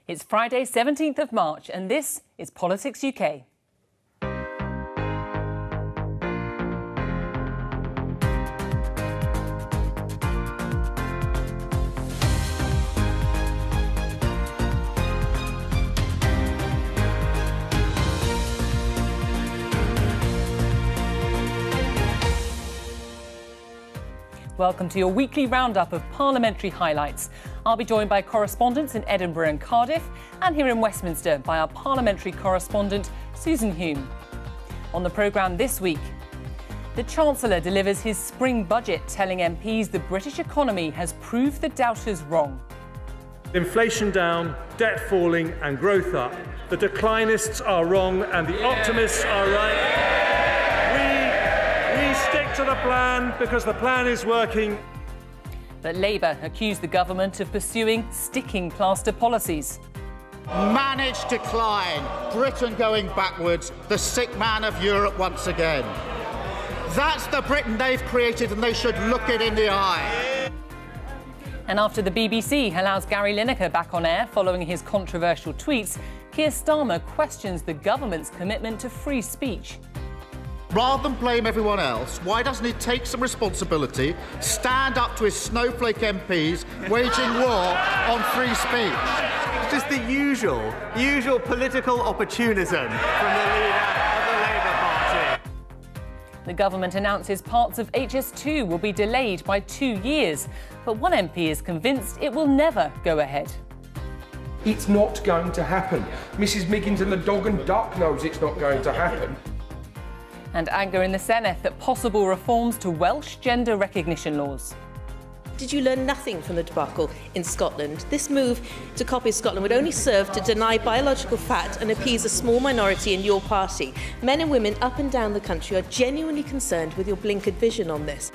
It's Friday, 17th of March, and this is Politics UK. Welcome to your weekly roundup of parliamentary highlights. I'll be joined by correspondents in Edinburgh and Cardiff, and here in Westminster by our parliamentary correspondent, Susan Hume. On the programme this week, the Chancellor delivers his spring budget, telling MPs the British economy has proved the doubters wrong. Inflation down, debt falling and growth up. The declinists are wrong and the optimists are right. We stick to the plan because the plan is working. But Labour accused the government of pursuing sticking plaster policies. Managed decline, Britain going backwards, the sick man of Europe once again. That's the Britain they've created and they should look it in the eye. And after the BBC allows Gary Lineker back on air following his controversial tweets, Keir Starmer questions the government's commitment to free speech. Rather than blame everyone else, why doesn't he take some responsibility, stand up to his snowflake MPs waging war on free speech? It's just the usual political opportunism from the leader of the Labour Party. The government announces parts of HS2 will be delayed by 2 years, but one MP is convinced it will never go ahead. It's not going to happen. Mrs Miggins and the dog and duck knows it's not going to happen. And anger in the Senedd at possible reforms to Welsh gender recognition laws. Did you learn nothing from the debacle in Scotland? This move to copy Scotland would only serve to deny biological fact and appease a small minority in your party. Men and women up and down the country are genuinely concerned with your blinkered vision on this.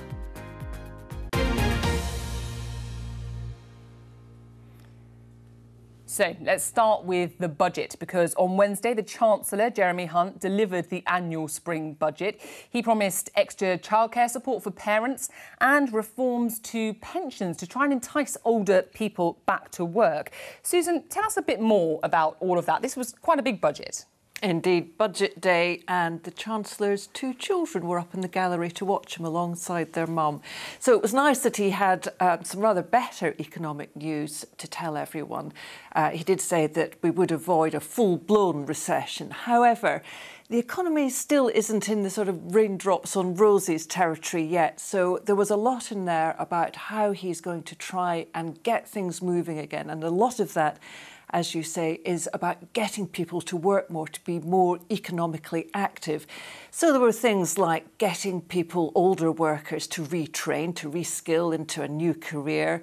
So let's start with the budget, because on Wednesday, the Chancellor, Jeremy Hunt, delivered the annual spring budget. He promised extra childcare support for parents and reforms to pensions to try and entice older people back to work. Susan, tell us a bit more about all of that. This was quite a big budget. Indeed, budget day, and the Chancellor's 2 children were up in the gallery to watch him alongside their mum. So it was nice that he had some rather better economic news to tell everyone. He did say that we would avoid a full-blown recession. However, the economy still isn't in the sort of raindrops on roses territory yet. So there was a lot in there about how he's going to try and get things moving again. And a lot of that, as you say, is about getting people to work more, to be more economically active. So there were things like getting people, older workers, to retrain, to reskill into a new career.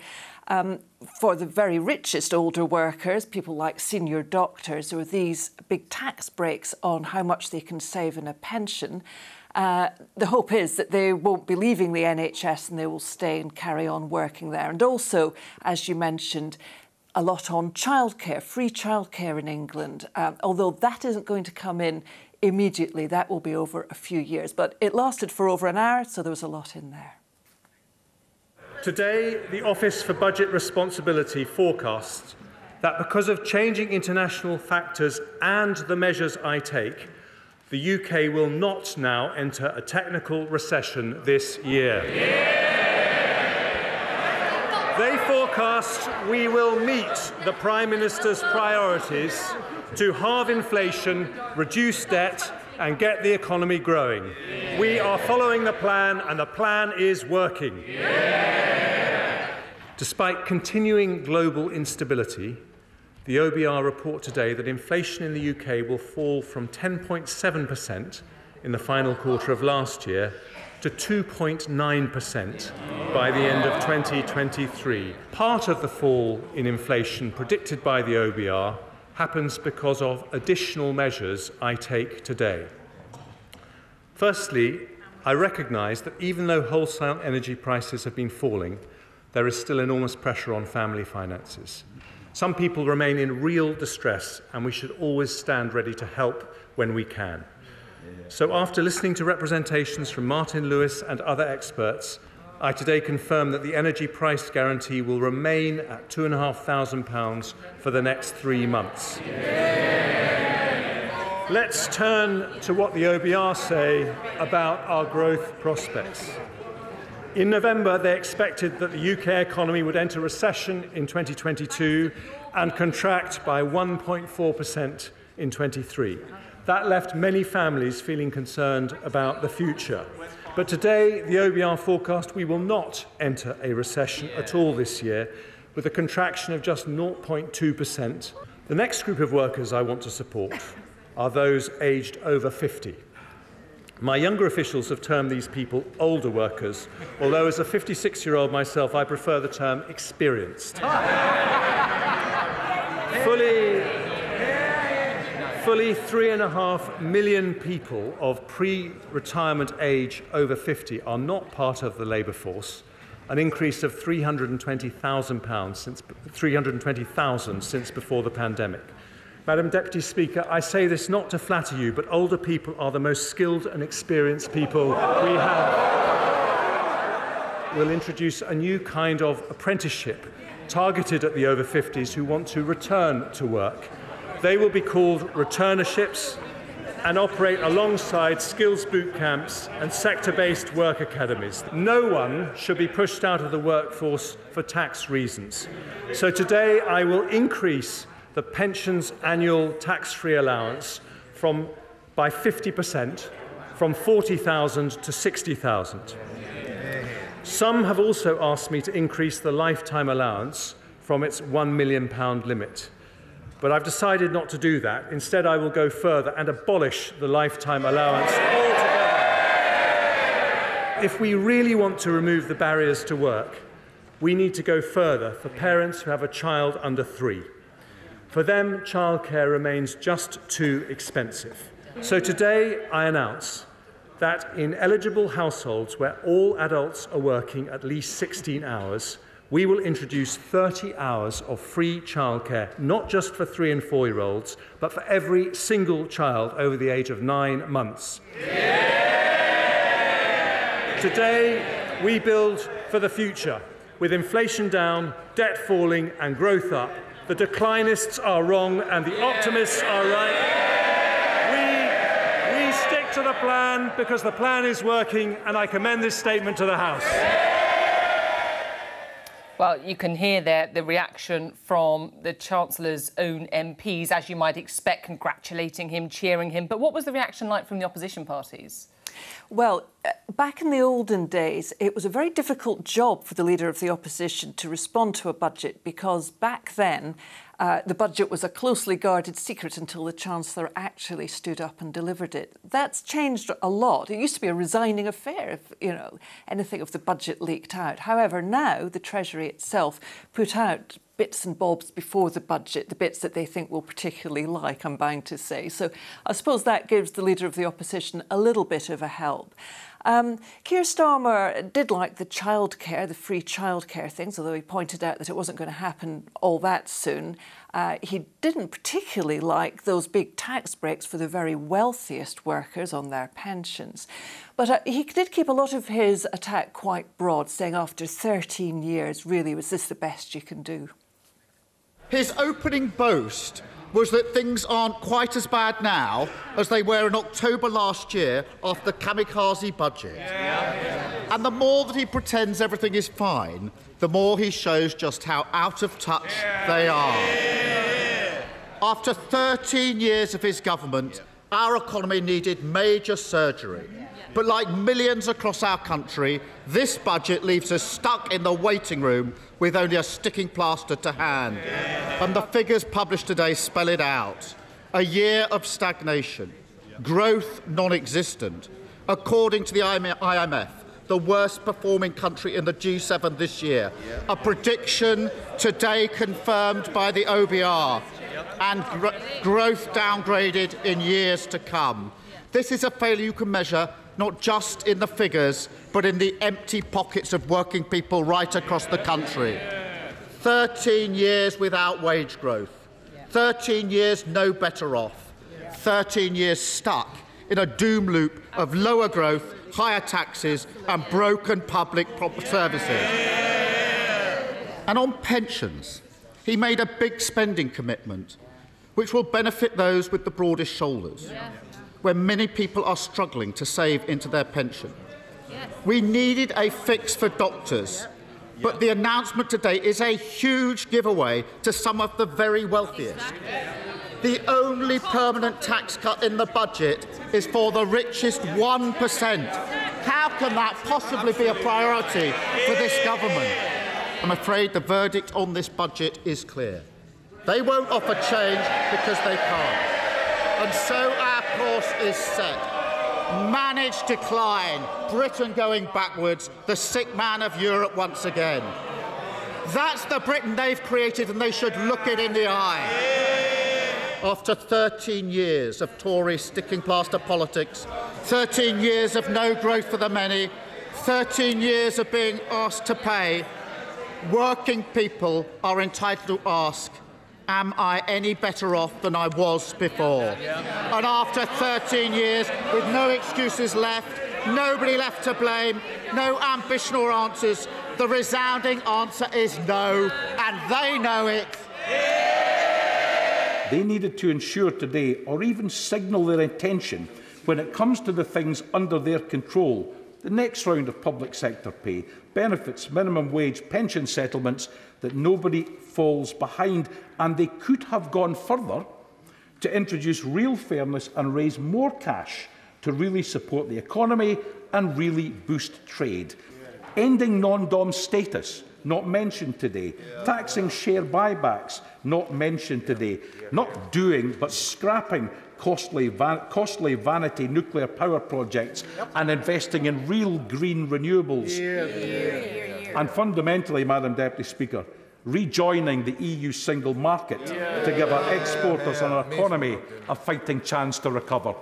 For the very richest older workers, people like senior doctors, there were these big tax breaks on how much they can save in a pension. The hope is that they won't be leaving the NHS and they will stay and carry on working there. And also, as you mentioned, a lot on childcare, free childcare in England, although that isn't going to come in immediately. That will be over a few years. But it lasted for over an hour, so there was a lot in there. Today, the Office for Budget Responsibility forecasts that because of changing international factors and the measures I take, the UK will not now enter a technical recession this year. They forecast we will meet the Prime Minister's priorities to halve inflation, reduce debt and get the economy growing. We are following the plan and the plan is working. Despite continuing global instability, the OBR report today that inflation in the UK will fall from 10.7% in the final quarter of last year to 2.9% by the end of 2023. Part of the fall in inflation predicted by the OBR happens because of additional measures I take today. Firstly, I recognise that even though wholesale energy prices have been falling, there is still enormous pressure on family finances. Some people remain in real distress, and we should always stand ready to help when we can. So after listening to representations from Martin Lewis and other experts, I today confirm that the energy price guarantee will remain at £2,500 for the next 3 months. Let's turn to what the OBR say about our growth prospects. In November, they expected that the UK economy would enter recession in 2022 and contract by 1.4% in 23. That left many families feeling concerned about the future. But today, the OBR forecast we will not enter a recession at all this year, with a contraction of just 0.2%. The next group of workers I want to support are those aged over 50. My younger officials have termed these people older workers, although as a 56-year-old myself, I prefer the term experienced. Fully 3.5 million people of pre-retirement age over 50 are not part of the labour force, an increase of 320,000 since before the pandemic. Madam Deputy Speaker, I say this not to flatter you, but older people are the most skilled and experienced people we have. We'll introduce a new kind of apprenticeship targeted at the over 50s who want to return to work. They will be called returnerships and operate alongside skills boot camps and sector-based work academies. No one should be pushed out of the workforce for tax reasons. So today I will increase the pension's annual tax-free allowance by 50%, from 40,000 to 60,000. Some have also asked me to increase the lifetime allowance from its £1 million limit. But I've decided not to do that. Instead, I will go further and abolish the lifetime allowance altogether. If we really want to remove the barriers to work, we need to go further for parents who have a child under 3. For them, childcare remains just too expensive. So today, I announce that in eligible households where all adults are working at least 16 hours, we will introduce 30 hours of free childcare, not just for 3- and 4-year-olds, but for every single child over the age of 9 months. Yeah! Today, we build for the future, with inflation down, debt falling, and growth up. The declinists are wrong, and the optimists are right. We stick to the plan because the plan is working, and I commend this statement to the House. Well, you can hear there the reaction from the Chancellor's own MPs, as you might expect, congratulating him, cheering him. But what was the reaction like from the opposition parties? Well, back in the olden days, it was a very difficult job for the Leader of the Opposition to respond to a budget, because back then the budget was a closely guarded secret until the Chancellor actually stood up and delivered it. That's changed a lot. It used to be a resigning affair if, anything of the budget leaked out. However, now the Treasury itself put out bits and bobs before the budget, the bits that they think will particularly like, I'm bound to say. So I suppose that gives the Leader of the Opposition a little bit of a help. Keir Starmer did like the childcare, the free childcare things, although he pointed out that it wasn't going to happen all that soon. He didn't particularly like those big tax breaks for the very wealthiest workers on their pensions. But he did keep a lot of his attack quite broad, saying after 13 years, really, was this the best you can do? His opening boast was that things aren't quite as bad now as they were in October last year after the kamikaze budget. And the more that he pretends everything is fine, the more he shows just how out of touch they are. After 13 years of his government, our economy needed major surgery. But like millions across our country, this budget leaves us stuck in the waiting room with only a sticking plaster to hand. And the figures published today spell it out. A year of stagnation, growth non-existent. According to the IMF, the worst performing country in the G7 this year. A prediction today confirmed by the OBR, and growth downgraded in years to come. This is a failure you can measure not just in the figures, but in the empty pockets of working people right across the country. 13 years without wage growth. 13 years no better off. 13 years stuck in a doom loop of lower growth, higher taxes and broken public services. And on pensions, he made a big spending commitment, which will benefit those with the broadest shoulders, where many people are struggling to save into their pension. We needed a fix for doctors, but the announcement today is a huge giveaway to some of the very wealthiest. The only permanent tax cut in the budget is for the richest 1%. How can that possibly be a priority for this government? I'm afraid the verdict on this budget is clear. They won't offer change because they can't. And so our course is set. Managed decline, Britain going backwards, the sick man of Europe once again. That's the Britain they've created, and they should look it in the eye. After 13 years of Tory sticking plaster politics, 13 years of no growth for the many, 13 years of being asked to pay, working people are entitled to ask, am I any better off than I was before? And after 13 years, with no excuses left, nobody left to blame, no ambition or answers, the resounding answer is no, and they know it. They needed to ensure today, or even signal their intention, when it comes to the things under their control, the next round of public sector pay, benefits, minimum wage, pension settlements, that nobody falls behind. And they could have gone further to introduce real fairness and raise more cash to really support the economy and really boost trade. Ending non-dom status, not mentioned today. Taxing share buybacks, not mentioned today. Not doing, but scrapping costly vanity nuclear power projects and investing in real green renewables. And fundamentally, Madam Deputy Speaker, rejoining the EU single market to give our exporters and our economy a fighting chance to recover.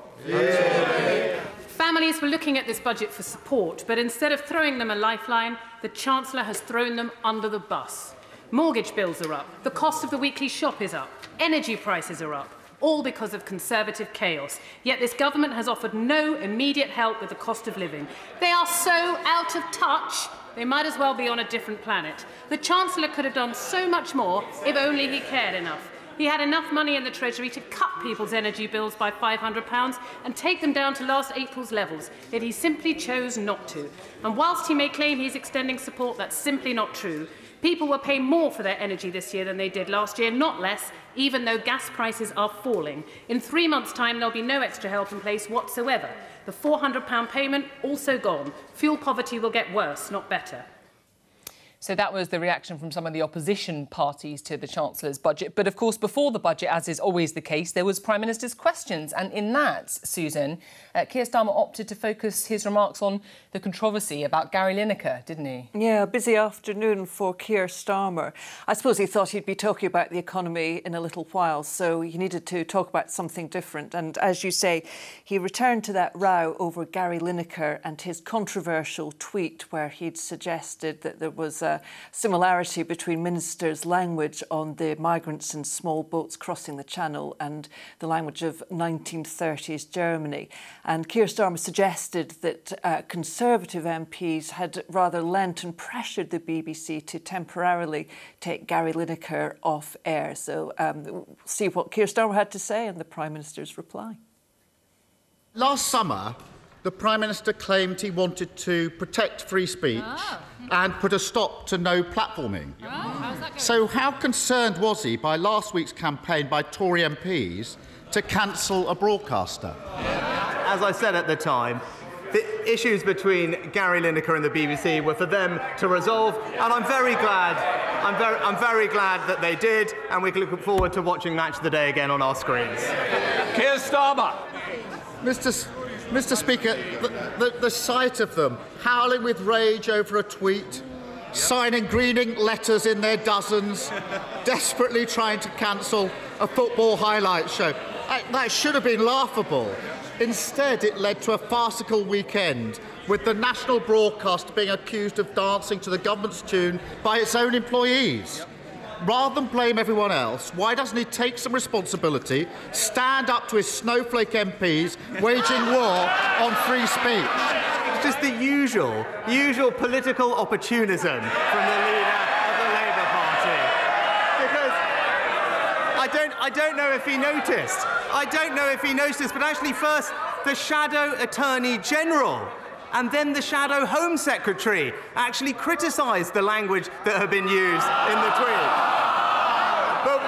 Families were looking at this budget for support, but instead of throwing them a lifeline, the Chancellor has thrown them under the bus. Mortgage bills are up, the cost of the weekly shop is up, energy prices are up, all because of Conservative chaos. Yet this government has offered no immediate help with the cost of living. They are so out of touch, they might as well be on a different planet. The Chancellor could have done so much more if only he cared enough. He had enough money in the Treasury to cut people's energy bills by £500 and take them down to last April's levels, yet he simply chose not to. And whilst he may claim he's extending support, that's simply not true. People will pay more for their energy this year than they did last year, not less, even though gas prices are falling. In 3 months' time, there'll be no extra help in place whatsoever. The £400 payment also gone. Fuel poverty will get worse, not better. So that was the reaction from some of the opposition parties to the Chancellor's budget. But of course, before the budget, as is always the case, there was Prime Minister's questions. And in that, Susan, Keir Starmer opted to focus his remarks on the controversy about Gary Lineker, didn't he? Yeah, a busy afternoon for Keir Starmer. I suppose he thought he'd be talking about the economy in a little while, so he needed to talk about something different. And as you say, he returned to that row over Gary Lineker and his controversial tweet where he'd suggested that there was a similarity between ministers' language on the migrants in small boats crossing the Channel and the language of 1930s Germany. And Keir Starmer suggested that Conservative MPs had rather lent and pressured the BBC to temporarily take Gary Lineker off air. So we'll see what Keir Starmer had to say and the Prime Minister's reply. Last summer, the Prime Minister claimed he wanted to protect free speech and put a stop to no platforming. So how concerned was he by last week's campaign by Tory MPs to cancel a broadcaster? As I said at the time, the issues between Gary Lineker and the BBC were for them to resolve, and I'm very glad that they did, and we can look forward to watching Match of the Day again on our screens. Keir Starmer. Mr. Speaker, the sight of them howling with rage over a tweet, signing greening letters in their dozens, desperately trying to cancel a football highlight show, that should have been laughable. Instead, it led to a farcical weekend, with the national broadcast being accused of dancing to the government's tune by its own employees. rather than blame everyone else, why doesn't he take some responsibility, stand up to his snowflake MPs waging war on free speech? It's just the usual political opportunism from the leader of the Labour Party. Because I don't know if he noticed. I don't know if he noticed, but actually first the Shadow Attorney General and then the Shadow Home Secretary actually criticised the language that had been used in the tweet. But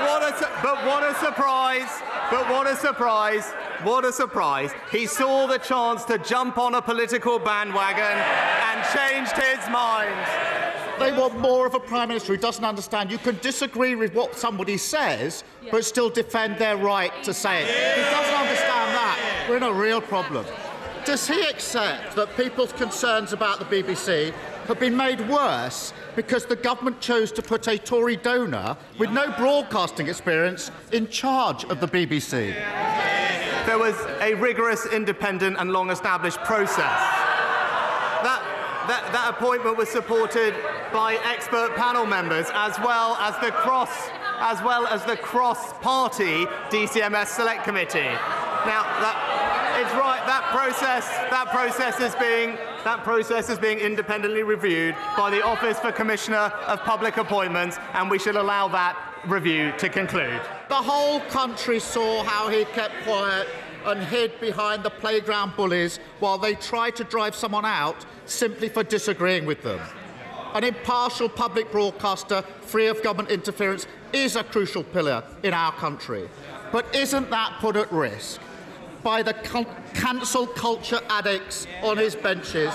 what a surprise! But what a surprise! What a surprise! He saw the chance to jump on a political bandwagon and changed his mind. They want more of a Prime Minister who doesn't understand. You can disagree with what somebody says, but still defend their right to say it. If he doesn't understand that, we're in a real problem. Does he accept that people's concerns about the BBC have been made worse because the government chose to put a Tory donor with no broadcasting experience in charge of the BBC? There was a rigorous, independent and long-established process. That appointment was supported by expert panel members as well as the cross-party DCMS Select Committee. Now, it's right. That process is being independently reviewed by the Office for Commissioner of Public Appointments, and we should allow that review to conclude. The whole country saw how he kept quiet and hid behind the playground bullies while they tried to drive someone out simply for disagreeing with them. An impartial public broadcaster free of government interference is a crucial pillar in our country. But isn't that put at risk by the cancel culture addicts on his benches,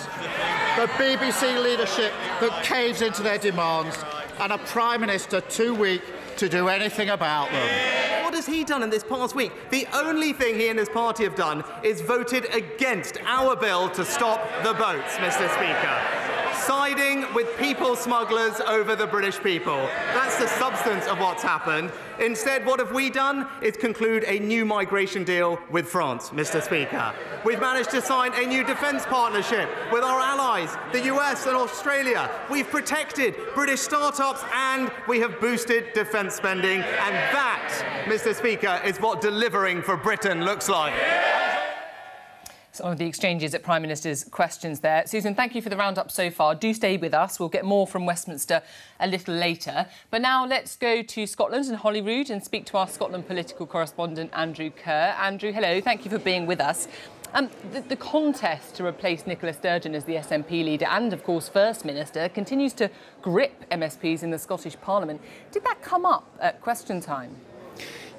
the BBC leadership that caves into their demands, and a Prime Minister too weak to do anything about them? What has he done in this past week? The only thing he and his party have done is voted against our bill to stop the boats, Mr. Speaker. Siding with people smugglers over the British people. That's the substance of what's happened. Instead, what have we done is conclude a new migration deal with France, Mr. Speaker. We've managed to sign a new defence partnership with our allies, the US and Australia. We've protected British start-ups and we have boosted defence spending. And that, Mr. Speaker, is what delivering for Britain looks like. Some of the exchanges at Prime Minister's questions there. Susan, thank you for the roundup so far. Do stay with us. We'll get more from Westminster a little later. But now let's go to Scotland and Holyrood and speak to our Scotland political correspondent, Andrew Kerr. Andrew, hello. Thank you for being with us. The contest to replace Nicola Sturgeon as the SNP leader and, of course, First Minister continues to grip MSPs in the Scottish Parliament. Did that come up at question time?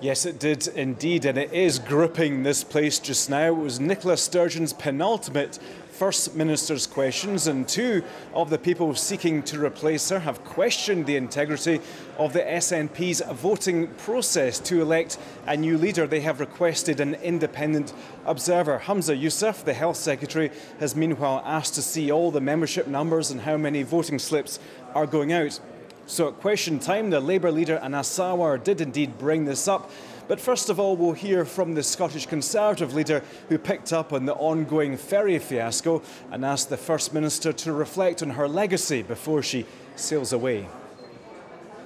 Yes, it did indeed, and it is gripping this place just now. It was Nicola Sturgeon's penultimate First Minister's questions, and two of the people seeking to replace her have questioned the integrity of the SNP's voting process to elect a new leader. They have requested an independent observer. Hamza Yousaf, the Health Secretary, has meanwhile asked to see all the membership numbers and how many voting slips are going out. So at question time, the Labour leader Anas Sarwar did indeed bring this up. But first of all, we'll hear from the Scottish Conservative leader who picked up on the ongoing ferry fiasco and asked the First Minister to reflect on her legacy before she sails away.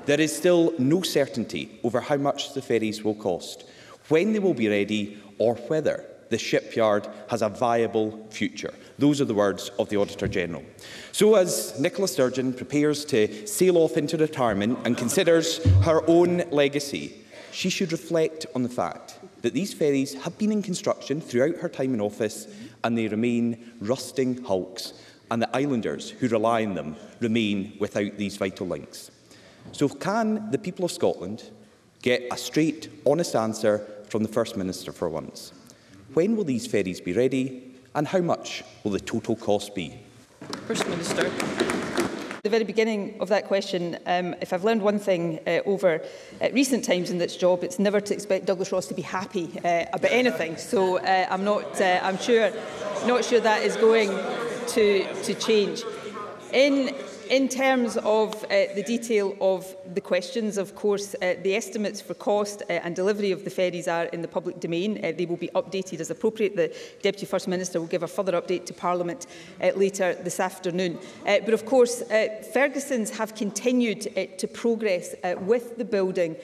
There is still no certainty over how much the ferries will cost, when they will be ready, or whether the shipyard has a viable future. Those are the words of the Auditor-General. So as Nicola Sturgeon prepares to sail off into retirement and considers her own legacy, she should reflect on the fact that these ferries have been in construction throughout her time in office and they remain rusting hulks, and the islanders who rely on them remain without these vital links. So can the people of Scotland get a straight, honest answer from the First Minister for once? When will these ferries be ready, and how much will the total cost be? First Minister. At the very beginning of that question, if I've learned one thing over recent times in this job, it's never to expect Douglas Ross to be happy about anything. So I'm not sure that is going to change. In In terms of the detail of the questions, of course, the estimates for cost and delivery of the ferries are in the public domain. They will be updated as appropriate. The Deputy First Minister will give a further update to Parliament later this afternoon. But of course, Fergusons have continued to progress with the building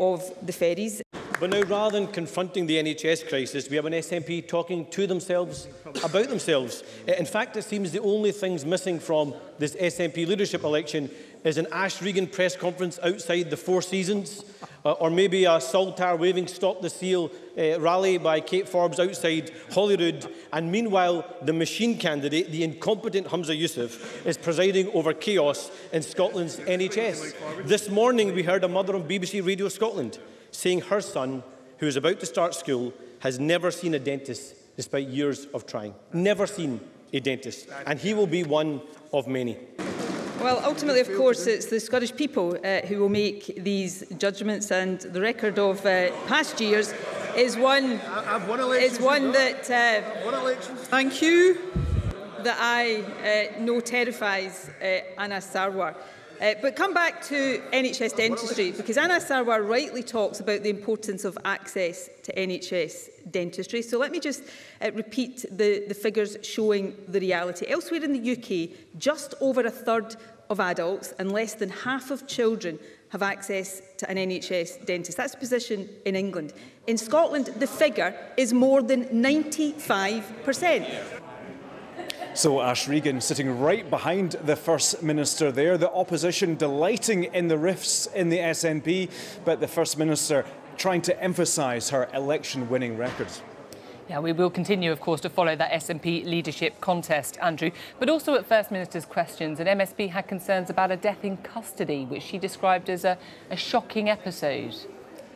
of the ferries. But now, rather than confronting the NHS crisis, we have an SNP talking to themselves about themselves. In fact, it seems the only things missing from this SNP leadership election is an Ash Regan press conference outside the Four Seasons, or maybe a Saltire waving Stop the Seal rally by Kate Forbes outside Holyrood. And meanwhile, the machine candidate, the incompetent Humza Yousaf, is presiding over chaos in Scotland's NHS. This morning, we heard a mother on BBC Radio Scotland saying her son, who is about to start school, has never seen a dentist despite years of trying. Never seen a dentist. And he will be one of many. Well, ultimately, of course, it's the Scottish people who will make these judgments, and the record of past years is one that thank you, that I know terrifies Anas Sarwar. But come back to NHS dentistry, because Anas Sarwar rightly talks about the importance of access to NHS dentistry. So let me just repeat the figures showing the reality. Elsewhere in the UK, just over a third of adults and less than half of children have access to an NHS dentist. That's the position in England. In Scotland, the figure is more than 95%. So Ash Regan sitting right behind the First Minister there, the opposition delighting in the rifts in the SNP, but the First Minister trying to emphasise her election-winning record. Yeah, we will continue, of course, to follow that SNP leadership contest, Andrew. But also at First Minister's questions, an MSP had concerns about a death in custody, which she described as a shocking episode.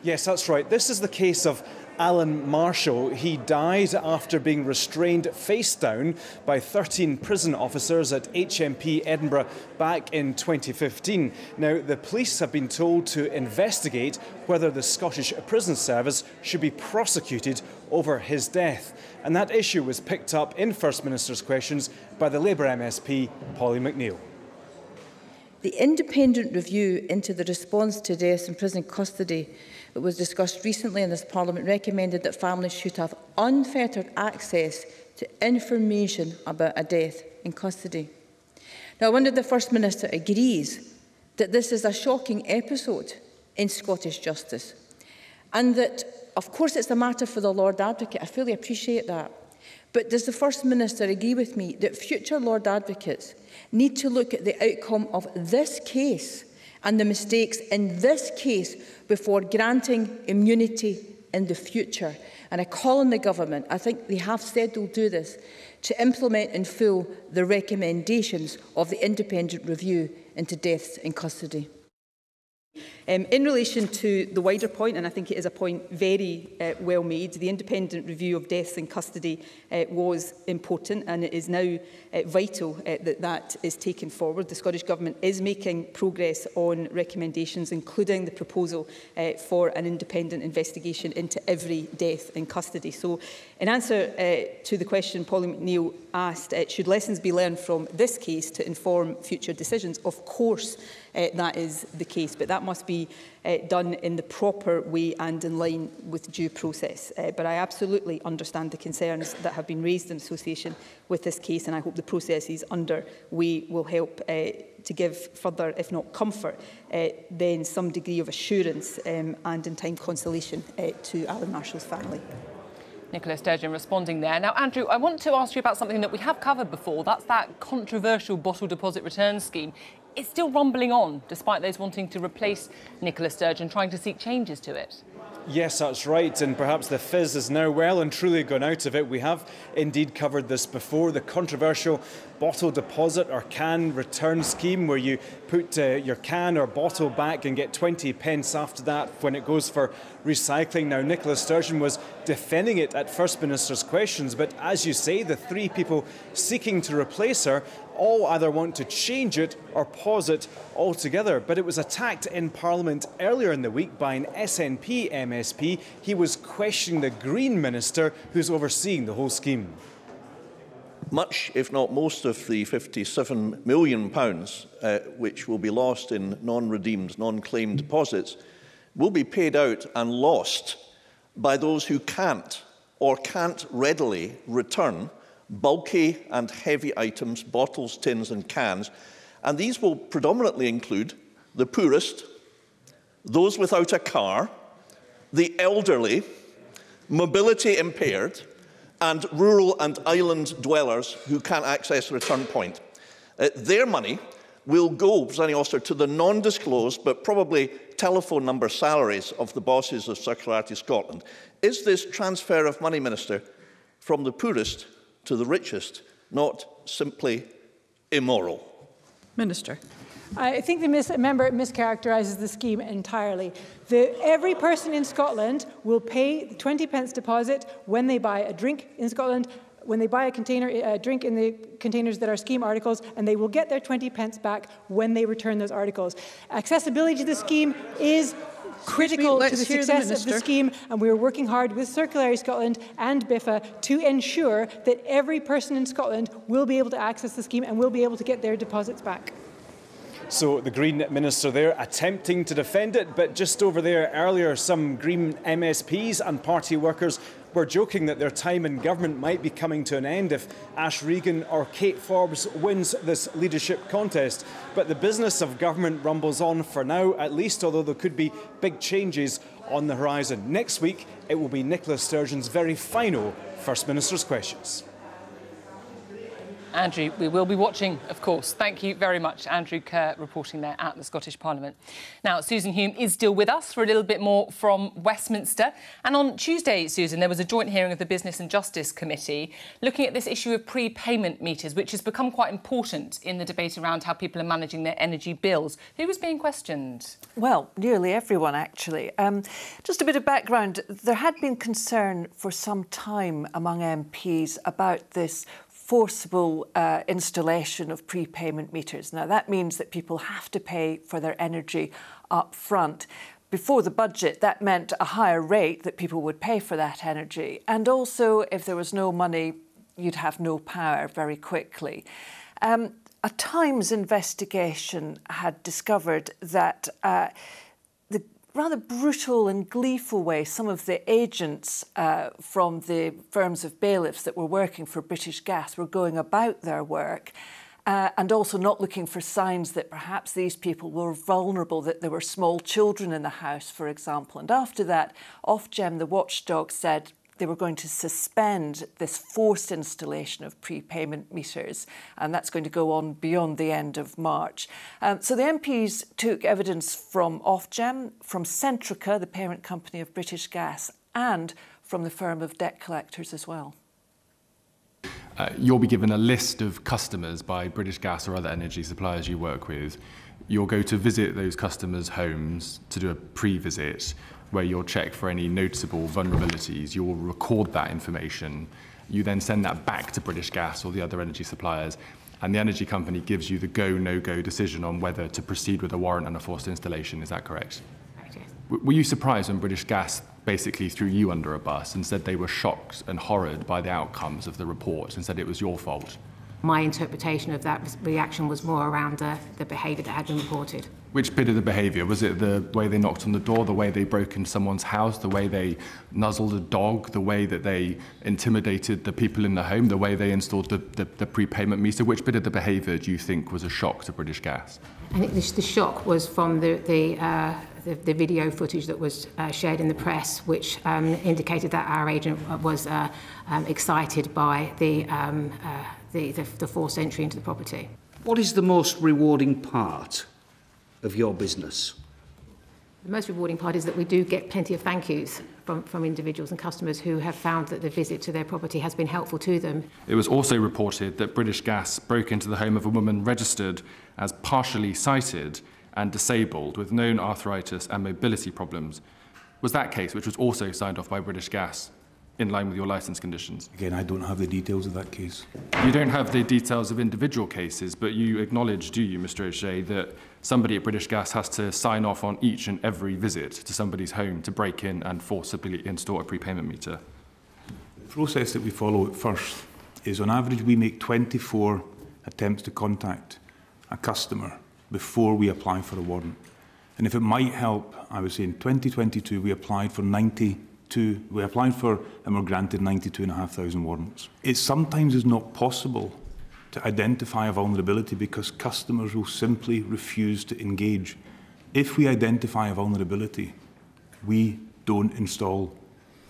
Yes, that's right. This is the case of Alan Marshall. He died after being restrained face down by 13 prison officers at HMP Edinburgh back in 2015. Now, the police have been told to investigate whether the Scottish Prison Service should be prosecuted over his death. And that issue was picked up in First Minister's questions by the Labour MSP, Polly McNeill. The independent review into the response to deaths in prison custody that was discussed recently in this Parliament recommended that families should have unfettered access to information about a death in custody. Now, I wonder if the First Minister agrees that this is a shocking episode in Scottish justice, and that, of course, it's a matter for the Lord Advocate. I fully appreciate that. But does the First Minister agree with me that future Lord Advocates need to look at the outcome of this case and the mistakes in this case before granting immunity in the future? And I call on the Government, I think they have said they'll do this, to implement in full the recommendations of the independent review into deaths in custody. In relation to the wider point, and I think it is a point very well made, the independent review of deaths in custody was important, and it is now vital that that is taken forward. The Scottish Government is making progress on recommendations, including the proposal for an independent investigation into every death in custody. So, in answer to the question Polly McNeill asked, should lessons be learned from this case to inform future decisions? Of course, that is the case, but that must be done in the proper way and in line with due process. But I absolutely understand the concerns that have been raised in association with this case, and I hope the processes underway will help to give further, if not comfort, then some degree of assurance and in time consolation to Alan Marshall's family. Nicola Sturgeon responding there. Now, Andrew, I want to ask you about something that we have covered before. That's that controversial bottle deposit return scheme. It's still rumbling on, despite those wanting to replace Nicola Sturgeon, trying to seek changes to it. Yes, that's right, and perhaps the fizz is now well and truly gone out of it. We have indeed covered this before, the controversial bottle deposit or can return scheme, where you put your can or bottle back and get 20 pence after that when it goes for recycling. Now, Nicola Sturgeon was defending it at First Minister's questions, but as you say, the three people seeking to replace her all either want to change it or pause it altogether. But it was attacked in Parliament earlier in the week by an SNP MSP. He was questioning the Green Minister who's overseeing the whole scheme. much, if not most, of the £57 million which will be lost in non-redeemed, non-claimed deposits will be paid out and lost by those who can't or can't readily return bulky and heavy items, bottles, tins and cans, and these will predominantly include the poorest, those without a car, the elderly, mobility impaired, and rural and island dwellers who can't access a return point. Their money will go, Presiding Officer, to the non-disclosed but probably telephone number salaries of the bosses of Circularity Scotland. Is this transfer of money, Minister, from the poorest to the richest not simply immoral? Minister. I think the member mischaracterises the scheme entirely. Every person in Scotland will pay the 20p deposit when they buy a drink in Scotland, when they buy a drink in the containers that are scheme articles, and they will get their 20p back when they return those articles. Accessibility to the scheme is critical to the success of the scheme, and we are working hard with Circularity Scotland and BIFA to ensure that every person in Scotland will be able to access the scheme and will be able to get their deposits back. So the Green Minister there attempting to defend it, but just over there earlier some Green MSPs and party workers were joking that their time in government might be coming to an end if Ash Regan or Kate Forbes wins this leadership contest. But the business of government rumbles on for now, at least, although there could be big changes on the horizon. Next week, it will be Nicola Sturgeon's very final First Minister's Questions. Andrew, we will be watching, of course. Thank you very much, Andrew Kerr, reporting there at the Scottish Parliament. Now, Susan Hume is still with us for a little bit more from Westminster. And on Tuesday, Susan, there was a joint hearing of the Business and Justice Committee looking at this issue of prepayment meters, which has become quite important in the debate around how people are managing their energy bills. Who was being questioned? Well, nearly everyone, actually. Just a bit of background. There had been concern for some time among MPs about this forcible installation of prepayment meters. Now, that means that people have to pay for their energy up front. Before the budget, that meant a higher rate that people would pay for that energy. And also, if there was no money, you'd have no power very quickly. A Times investigation had discovered that the rather brutal and gleeful way some of the agents from the firms of bailiffs that were working for British Gas were going about their work, and also not looking for signs that perhaps these people were vulnerable, that there were small children in the house, for example. And after that, Ofgem, the watchdog, said they were going to suspend this forced installation of prepayment meters, and that's going to go on beyond the end of March. So the MPs took evidence from Ofgem, from Centrica, the parent company of British Gas, and from the firm of debt collectors as well. You'll be given a list of customers by British Gas or other energy suppliers you work with. You'll go to visit those customers' homes to do a pre-visit, where you'll check for any noticeable vulnerabilities. You'll record that information. You then send that back to British Gas or the other energy suppliers, and the energy company gives you the go, no-go decision on whether to proceed with a warrant and a forced installation. Is that correct? Correct, yes. Were you surprised when British Gas basically threw you under a bus and said they were shocked and horrid by the outcomes of the report and said it was your fault? My interpretation of that reaction was more around the behaviour that had been reported. Which bit of the behaviour? Was it the way they knocked on the door, the way they broke into someone's house, the way they nuzzled a dog, the way that they intimidated the people in the home, the way they installed the prepayment meter? Which bit of the behaviour do you think was a shock to British Gas? I think the shock was from the video footage that was shared in the press, which indicated that our agent was excited by the forced entry into the property. What is the most rewarding part of your business? The most rewarding part is that we do get plenty of thank yous from individuals and customers who have found that the visit to their property has been helpful to them. It was also reported that British Gas broke into the home of a woman registered as partially sighted and disabled with known arthritis and mobility problems. Was that case, which was also signed off by British Gas, in line with your licence conditions? Again, I don't have the details of that case. You don't have the details of individual cases, but you acknowledge, do you, Mr O'Shea, that somebody at British Gas has to sign off on each and every visit to somebody's home to break in and forcibly install a prepayment meter? The process that we follow at first is on average we make 24 attempts to contact a customer before we apply for a warrant. And if it might help, I would say in 2022 we applied for 92, we applied for and were granted 92,500 warrants. It sometimes is not possible to identify a vulnerability because customers will simply refuse to engage. If we identify a vulnerability, we don't install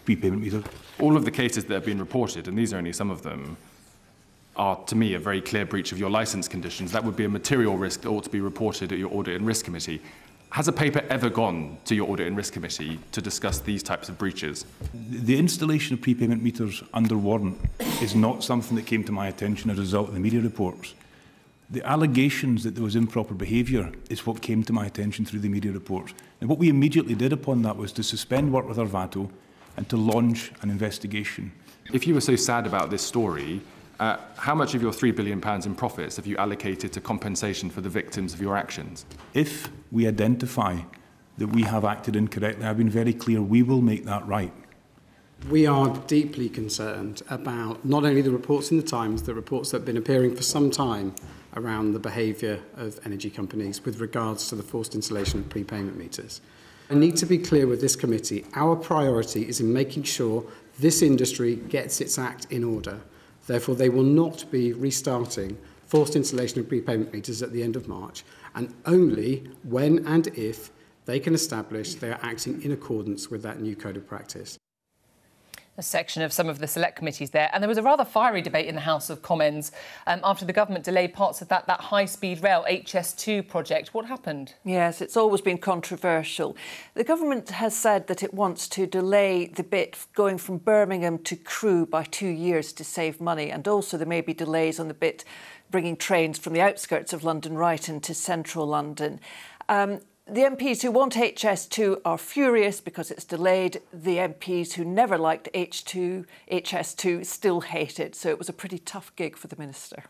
prepayment meters. All of the cases that have been reported, and these are only some of them, are, to me, a very clear breach of your licence conditions. That would be a material risk that ought to be reported at your Audit and Risk Committee. Has a paper ever gone to your Audit and Risk Committee to discuss these types of breaches? The installation of prepayment meters under warrant is not something that came to my attention as a result of the media reports. The allegations that there was improper behaviour is what came to my attention through the media reports. And what we immediately did upon that was to suspend work with Arvato and to launch an investigation. If you were so sad about this story, how much of your £3 billion in profits have you allocated to compensation for the victims of your actions? If we identify that we have acted incorrectly, I've been very clear, we will make that right. We are deeply concerned about not only the reports in the Times, the reports that have been appearing for some time around the behaviour of energy companies with regards to the forced installation of prepayment meters. I need to be clear with this committee, our priority is in making sure this industry gets its act in order. Therefore, they will not be restarting forced installation of prepayment meters at the end of March, and only when and if they can establish they are acting in accordance with that new code of practice. A section of some of the select committees there. And there was a rather fiery debate in the House of Commons after the government delayed parts of that high-speed rail HS2 project. What happened? Yes, it's always been controversial. The government has said that it wants to delay the bit going from Birmingham to Crewe by 2 years to save money. And also there may be delays on the bit bringing trains from the outskirts of London right into central London. The MPs who want HS2 are furious because it's delayed. The MPs who never liked HS2 still hate it. So it was a pretty tough gig for the minister.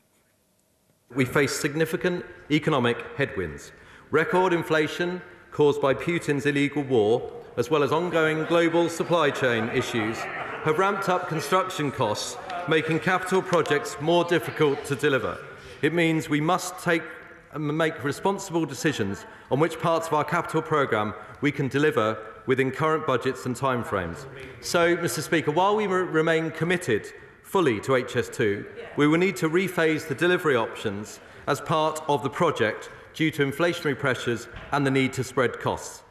We face significant economic headwinds. Record inflation caused by Putin's illegal war, as well as ongoing global supply chain issues, have ramped up construction costs, making capital projects more difficult to deliver. It means we must make responsible decisions on which parts of our capital programme we can deliver within current budgets and timeframes. So, Mr Speaker, while we remain committed fully to HS2, we will need to rephase the delivery options as part of the project due to inflationary pressures and the need to spread costs.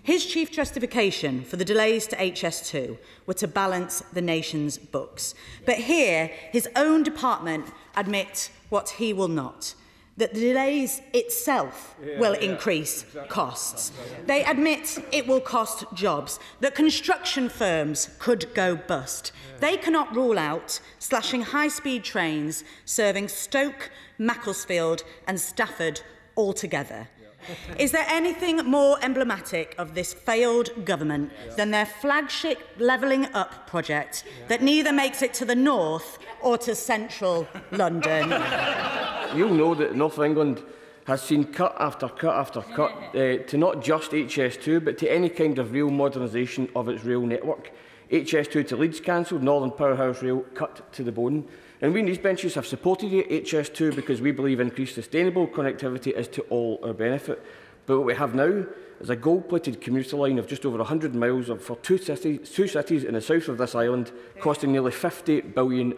His chief justification for the delays to HS2 were to balance the nation's books. But here, his own department admit what he will not, that the delays itself will increase costs. They admit it will cost jobs, that construction firms could go bust. They cannot rule out slashing high-speed trains serving Stoke, Macclesfield and Stafford altogether. Is there anything more emblematic of this failed government than their flagship Levelling Up project that neither makes it to the north or to central London? You'll know that North England has seen cut after cut after cut to not just HS2 but to any kind of real modernisation of its rail network. HS2 to Leeds cancelled, Northern Powerhouse Rail cut to the bone. And we in these benches have supported HS2 because we believe increased sustainable connectivity is to all our benefit. But what we have now is a gold-plated commuter line of just over 100 miles for two cities in the south of this island, costing nearly £50 billion,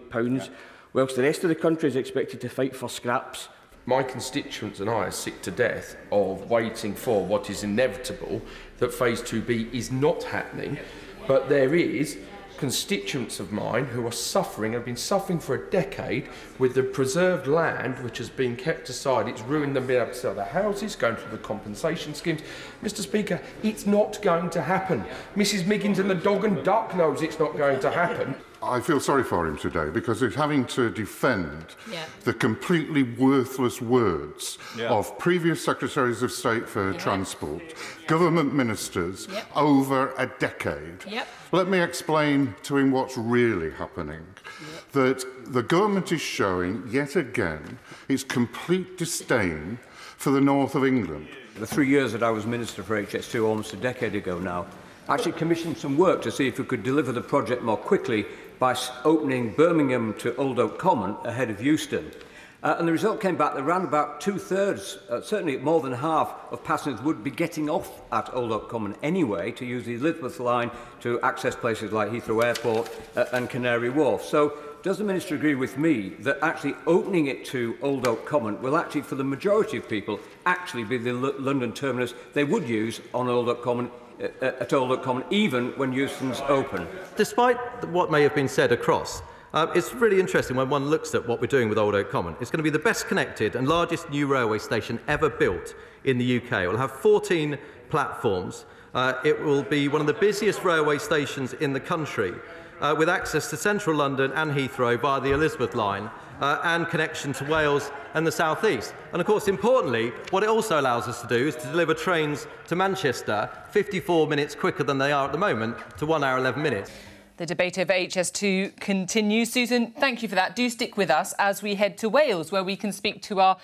whilst the rest of the country is expected to fight for scraps. My constituents and I are sick to death of waiting for what is inevitable, that Phase 2B is not happening, but there is constituents of mine who are suffering, have been suffering for a decade with the preserved land which has been kept aside. It's ruined them being able to sell their houses, going through the compensation schemes. Mr Speaker, it's not going to happen. Mrs Miggins and the dog and duck knows it's not going to happen. I feel sorry for him today because he's having to defend the completely worthless words of previous Secretaries of State for Transport, government ministers over a decade. Let me explain to him what's really happening. That the government is showing, yet again, its complete disdain for the north of England. The 3 years that I was Minister for HS2, almost a decade ago now, actually commissioned some work to see if we could deliver the project more quickly by opening Birmingham to Old Oak Common ahead of Euston. And the result came back that around about two-thirds, certainly more than half of passengers would be getting off at Old Oak Common anyway to use the Elizabeth line to access places like Heathrow Airport and Canary Wharf. So does the Minister agree with me that actually opening it to Old Oak Common will actually, for the majority of people, actually be the London terminus they would use on Old Oak Common, at Old Oak Common, even when Euston's open? Despite what may have been said across, it's really interesting when one looks at what we're doing with Old Oak Common. It's going to be the best connected and largest new railway station ever built in the UK. It will have 14 platforms. It will be one of the busiest railway stations in the country, with access to central London and Heathrow via the Elizabeth line and connection to Wales and the South East. And of course, importantly, what it also allows us to do is to deliver trains to Manchester 54 minutes quicker than they are at the moment, to 1 hour 11 minutes. The debate over HS2 continues. Susan, thank you for that. Do stick with us as we head to Wales, where we can speak to our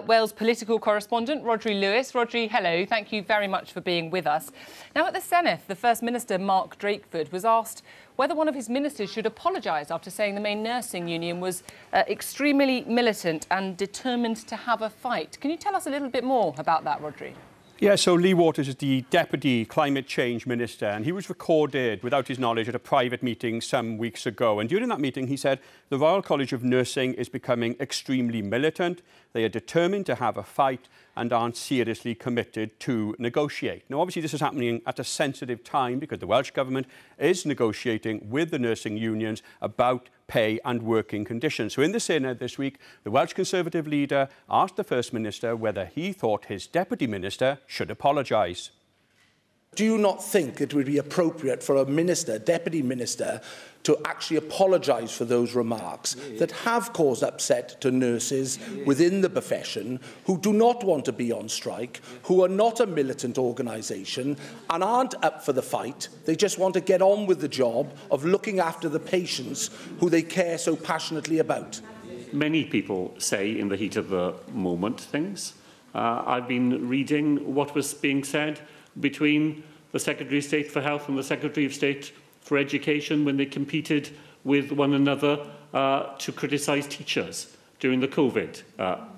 Wales political correspondent, Rhodri Lewis. Rhodri, hello. Thank you very much for being with us. Now, at the Senedd, the First Minister, Mark Drakeford, was asked whether one of his ministers should apologise after saying the main nursing union was extremely militant and determined to have a fight. Can you tell us a little bit more about that, Rhodri? Yeah, so Lee Waters is the Deputy Climate Change Minister, and he was recorded without his knowledge at a private meeting some weeks ago. And during that meeting, he said the Royal College of Nursing is becoming extremely militant. They are determined to have a fight and aren't seriously committed to negotiate. Now, obviously, this is happening at a sensitive time because the Welsh Government is negotiating with the nursing unions about pay and working conditions. So in the Senedd this week, the Welsh Conservative leader asked the First Minister whether he thought his Deputy Minister should apologise. Do you not think it would be appropriate for a minister, deputy minister, to actually apologise for those remarks that have caused upset to nurses within the profession who do not want to be on strike, who are not a militant organisation and aren't up for the fight? They just want to get on with the job of looking after the patients who they care so passionately about. Many people say in the heat of the moment things. I've been reading what was being said between the Secretary of State for Health and the Secretary of State for Education when they competed with one another to criticise teachers during the COVID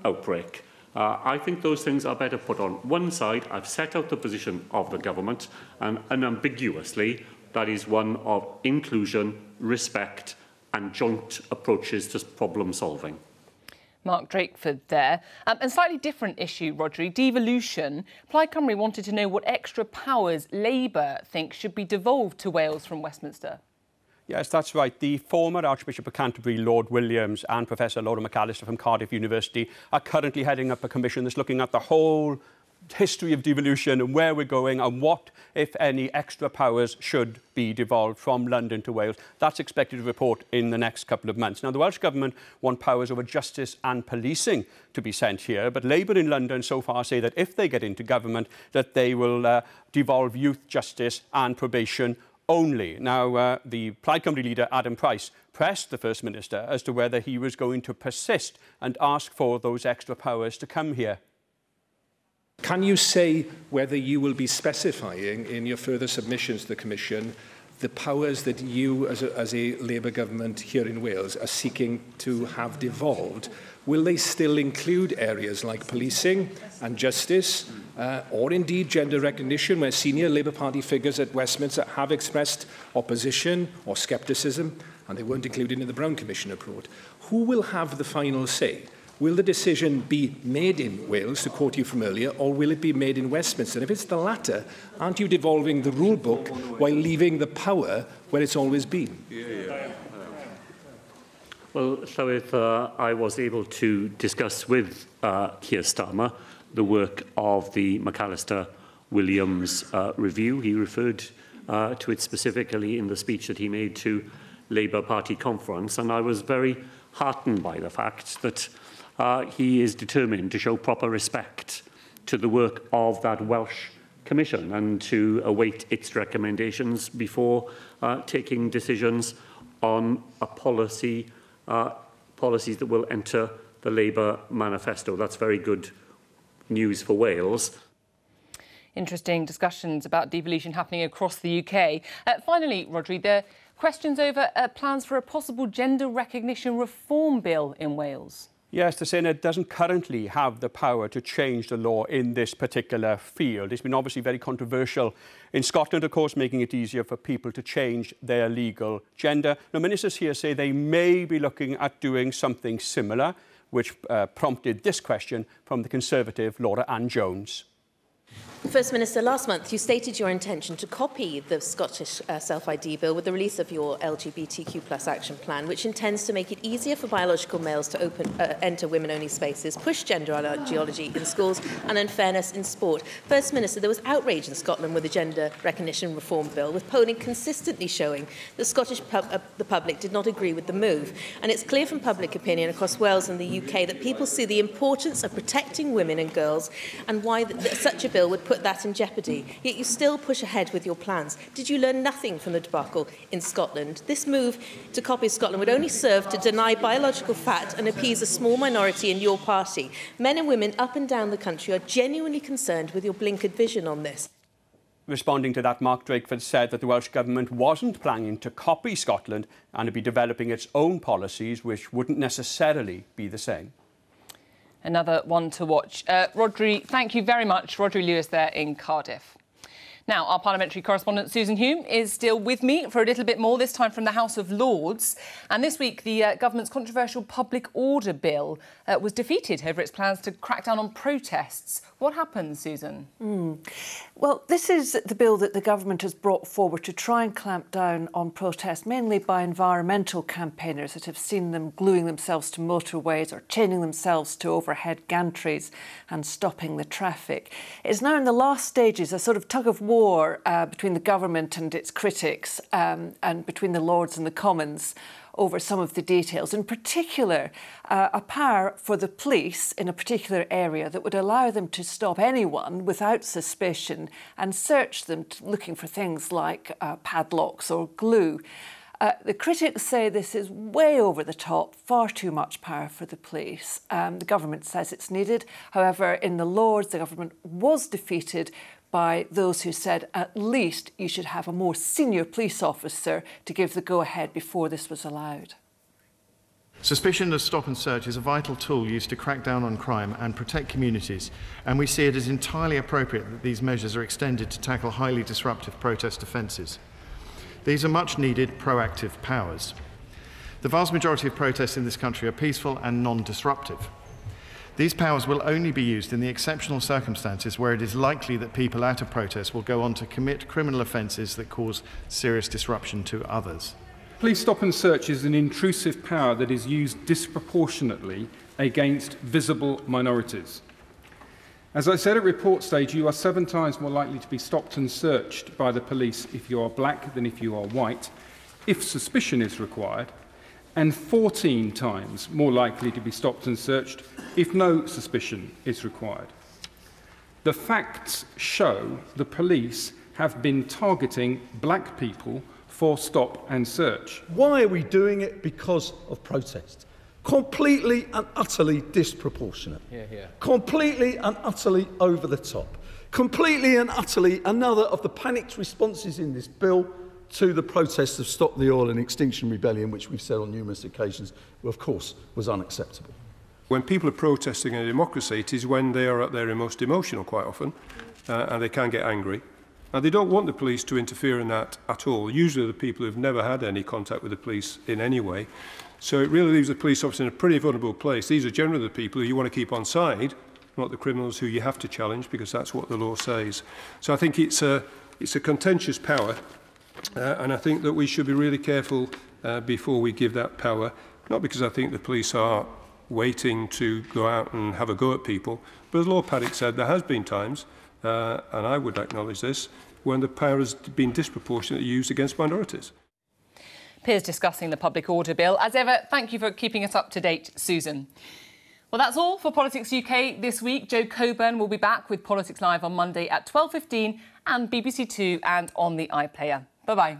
outbreak. I think those things are better put on one side. I've set out the position of the government, and unambiguously that is one of inclusion, respect and joint approaches to problem solving. Mark Drakeford there. And slightly different issue, Rhodri, devolution. Plaid Cymru wanted to know what extra powers Labour thinks should be devolved to Wales from Westminster. Yes, that's right. The former Archbishop of Canterbury, Lord Williams, and Professor Laura McAllister from Cardiff University are currently heading up a commission that's looking at the whole history of devolution and where we're going and what, if any, extra powers should be devolved from London to Wales. That's expected to report in the next couple of months. Now, the Welsh Government want powers over justice and policing to be sent here, but Labour in London so far say that if they get into government, that they will devolve youth justice and probation only. Now, the Plaid Cymru leader, Adam Price, pressed the First Minister as to whether he was going to persist and ask for those extra powers to come here. Can you say whether you will be specifying in your further submissions to the Commission the powers that you, as a Labour government here in Wales, are seeking to have devolved? Will they still include areas like policing and justice, or indeed gender recognition, where senior Labour Party figures at Westminster have expressed opposition or scepticism, and they weren't included in the Brown Commission report? Who will have the final say? Will the decision be made in Wales, to quote you from earlier, or will it be made in Westminster? And if it's the latter, aren't you devolving the rule book while leaving the power where it's always been? Well, Llywydd, I was able to discuss with Keir Starmer the work of the McAllister-Williams review. He referred to it specifically in the speech that he made to Labour Party conference, and I was very heartened by the fact that he is determined to show proper respect to the work of that Welsh Commission and to await its recommendations before taking decisions on a policies that will enter the Labour manifesto. That's very good news for Wales. Interesting discussions about devolution happening across the UK. Finally, Rodri, there are questions over plans for a possible gender recognition reform bill in Wales. Yes, the Senate doesn't currently have the power to change the law in this particular field. It's been obviously very controversial in Scotland, of course, making it easier for people to change their legal gender. Now, ministers here say they may be looking at doing something similar, which prompted this question from the Conservative Laura Ann Jones. First Minister, last month you stated your intention to copy the Scottish self-ID bill with the release of your LGBTQ+ action plan, which intends to make it easier for biological males to enter women-only spaces, push gender ideology in schools and unfairness in sport. First Minister, there was outrage in Scotland with the gender recognition reform bill, with polling consistently showing the Scottish the public did not agree with the move. And it's clear from public opinion across Wales and the UK that people see the importance of protecting women and girls and why such a bill would put that in jeopardy, yet you still push ahead with your plans. Did you learn nothing from the debacle in Scotland? This move to copy Scotland would only serve to deny biological fact and appease a small minority in your party. Men and women up and down the country are genuinely concerned with your blinkered vision on this. Responding to that, Mark Drakeford said that the Welsh Government wasn't planning to copy Scotland and to be developing its own policies, which wouldn't necessarily be the same. Another one to watch. Rodri, thank you very much. Rodri Lewis there in Cardiff. Now, our parliamentary correspondent Susan Hume is still with me for a little bit more, this time from the House of Lords. And this week, the government's controversial public order bill was defeated over its plans to crack down on protests. What happened, Susan? Well, this is the bill that the government has brought forward to try and clamp down on protests, mainly by environmental campaigners that have seen them gluing themselves to motorways or chaining themselves to overhead gantries and stopping the traffic. It's now in the last stages, a sort of tug-of-war between the government and its critics and between the Lords and the Commons over some of the details, in particular a power for the police in a particular area that would allow them to stop anyone without suspicion and search them looking for things like padlocks or glue. The critics say this is way over the top, far too much power for the police. The government says it's needed. However, in the Lords, the government was defeated by those who said at least you should have a more senior police officer to give the go-ahead before this was allowed. Suspicionless stop and search is a vital tool used to crack down on crime and protect communities, and we see it as entirely appropriate that these measures are extended to tackle highly disruptive protest offences. These are much needed proactive powers. The vast majority of protests in this country are peaceful and non-disruptive. These powers will only be used in the exceptional circumstances where it is likely that people at a protest will go on to commit criminal offences that cause serious disruption to others. Police stop and search is an intrusive power that is used disproportionately against visible minorities. As I said at report stage, you are 7 times more likely to be stopped and searched by the police if you are black than if you are white, if suspicion is required, and 14 times more likely to be stopped and searched if no suspicion is required. The facts show the police have been targeting black people for stop and search. Why are we doing it? Because of protest. Completely and utterly disproportionate. Completely and utterly over the top. Completely and utterly another of the panicked responses in this bill to the protests of Stop the Oil and Extinction Rebellion, which we've said on numerous occasions, of course, was unacceptable. When people are protesting in a democracy, it is when they are at their most emotional quite often, and they can get angry. And they don't want the police to interfere in that at all. Usually the people who've never had any contact with the police in any way. So it really leaves the police officer in a pretty vulnerable place. These are generally the people who you want to keep on side, not the criminals who you have to challenge, because that's what the law says. So I think it's a contentious power. And I think that we should be really careful before we give that power, not because I think the police are waiting to go out and have a go at people, but as Lord Paddock said, there has been times, and I would acknowledge this, when the power has been disproportionately used against minorities. Peers discussing the public order bill. As ever, thank you for keeping us up to date, Susan. Well, that's all for Politics UK this week. Joe Coburn will be back with Politics Live on Monday at 12:15 and BBC Two and on the iPlayer. Bye-bye.